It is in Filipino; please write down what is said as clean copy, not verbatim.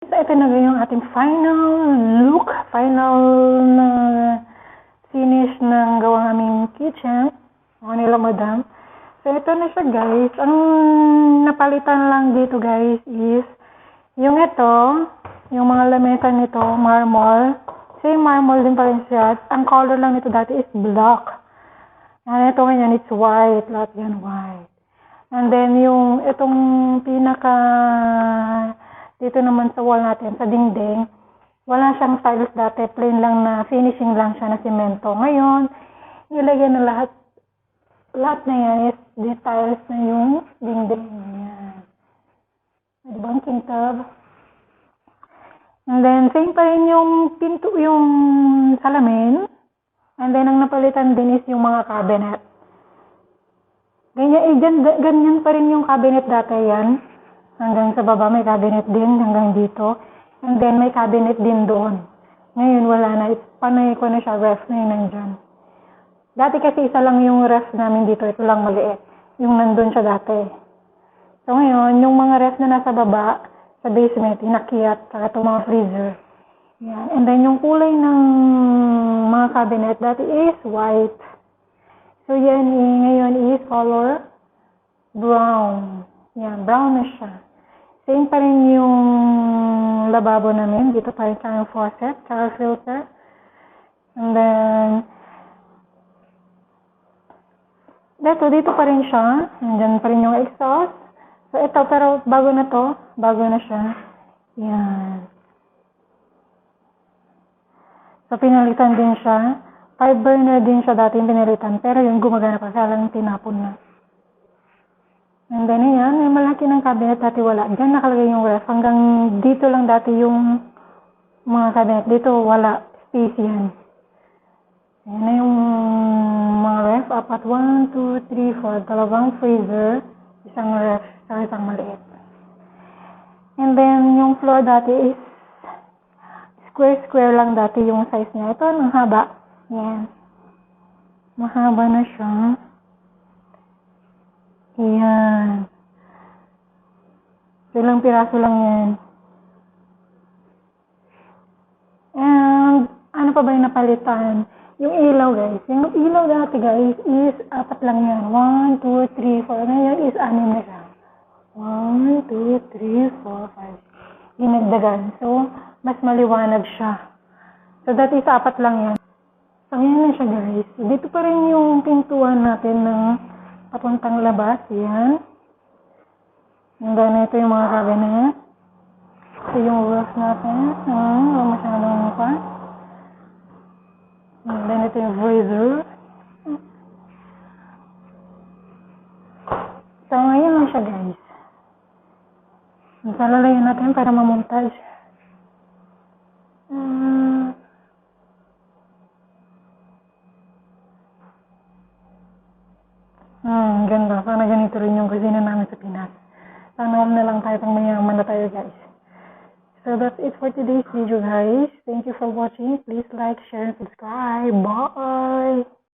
So, ito na yung ating final look, final na finish ng gawang aming kitchen. Nila madam. So, ito na siya guys. Ang napalitan lang dito guys is yung ito, yung mga lamesa nito, marble. Same marble din pa rin siya. Ang color lang nito dati is black. And ito ngayon, it's white. Lahat yan white. And then, yung itong pinaka dito naman sa wall natin, sa dingding, wala siyang tiles dati. Plain lang na finishing lang siya na semento. Ngayon, nilagyan na lahat na yan is tiles na yung dingding. Yan. Diba ang kintab? And then, same pa rin yung pinto, yung salamin. And then, ang napalitan din is yung mga cabinet. Ganyan pa rin yung cabinet dati yan. Hanggang sa baba may cabinet din, hanggang dito. And then, may cabinet din doon. Ngayon, wala na. Panay ko na siya, ref na yun nandyan. Dati kasi isa lang yung ref namin dito. Ito lang maliit. Yung nandun siya dati. So, ngayon, yung mga ref na nasa baba, sa basement, inakyat, saka itong mga freezer. Yan. And then, yung kulay ng mga cabinet dati is white. So, yan ngayon is color brown. Yan, brown na siya. Same pa rin yung lababo namin. Dito pa rin siya yung faucet, tsaka filter. And then, dito pa rin siya. Nandyan pa rin yung exhaust. So, ito, pero bago na to. Bago na siya. Yan. So, pinalitan din siya. 5 burner din siya dati yung pinalitan. Pero yung gumagana pa siya lang tinapon na. And then, yan. May malaki ng cabinet dati wala. Diyan nakalagay yung ref. Hanggang dito lang dati yung mga cabinet. Dito wala. Space yan. Yan na yung mga ref. Apat. 1, 2, 3, 4. Dalawang freezer. Isang ref. Saka isang maliit. And then, yung floor dati is square lang dati yung size niya. Ito, ang haba. Yan. Mahaba na siya. Yan. Ilang piraso lang yan. And, ano pa ba yung napalitan? Yung ilaw, guys. Yung ilaw dati, guys, is 4 lang yan. 1, 2, 3, 4. Ngayon is 6 na siya. 1, 2, 3, 4, 5. Ginagdagan. So, mas maliwanag siya. So, dati is 4 lang yan. So, yan na siya, guys. Dito pa rin yung pintuan natin ng papuntang labas. Yan. And then, ito yung mga cabinet. Ito yung roof natin. Wala masyadong pa. And then, ito yung freezer. So, ngayon lang siya, guys. Lalayan natin para mamontage. Ganda. Sana ganito rin yung kusina namin sa Pinas. Sana na lang tayo pang mayaman na tayo, guys. So, that's it for today's video, guys. Thank you for watching. Please like, share, and subscribe. Bye!